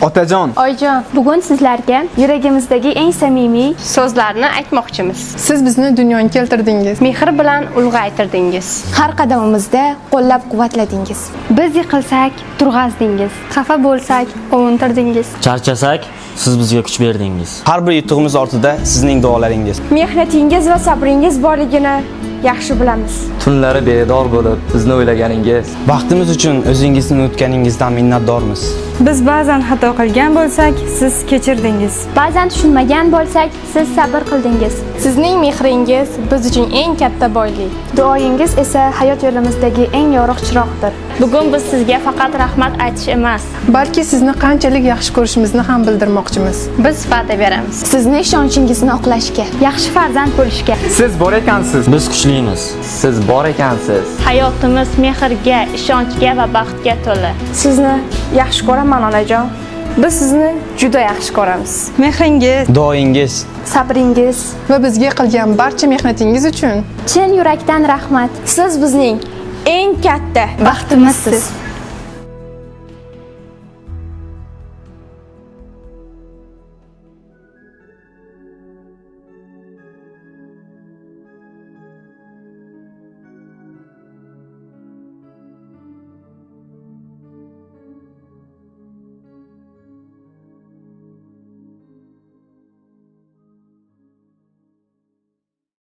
Otajon, Oyijon, bugun sizlarga yuragimizdagi eng samimiy so'zlarni aytmoqchimiz. Siz bizni dunyoga keltirdingiz. Mehr bilan ulg'aytirdingiz. har qadamimizda qo'llab-quvvatladingiz. Biz yiqilsak, turg'azdingiz. Xafa bo'lsak, qovuntirdingiz. Charchasak, siz bizga kuch berdingiz. Har bir yutug'imiz ortida sizning duolaringiz. Mehnatingiz va sabringiz borligini yaxshi bilamiz. Tunlari bedor bo'lib bizni o'ylaganingiz. Vaqtimiz uchun o'zingizni unutganingizdan minnatdormiz. Biz ba'zan xato qilgan bo'lsak, siz kechirdingiz. Ba'zan tushunmagan bo'lsak, siz sabr qildingiz. Sizning mehringiz biz uchun eng katta boylik. Duoyingiz esa hayot yo'limіздagi eng yorug' chiroqdir. Bugun biz sizga faqat rahmat aytish emas, Balki sizni qanchalik yaxshi ko'rishimizni ham bildirmoqchimiz. biz va'da beramiz. Sizni ishonchingizni oqlashga, yaxshi farzand bo'lishga, siz bor ekansiz. Biz kuchlimiz. Siz bor ekansiz. Hayotimiz mehrga, ishonchga va baxtga to'la. Sizni yaxshi ko'raman onajon. Biz sizni juda yaxshi ko'ramiz. Mehringiz, Duoyingiz, sabringiz, Va bizga qilgan barcha mehnatingiz uchun chin yurakdan rahmat. siz bizning eng katta Baxtimizsiz.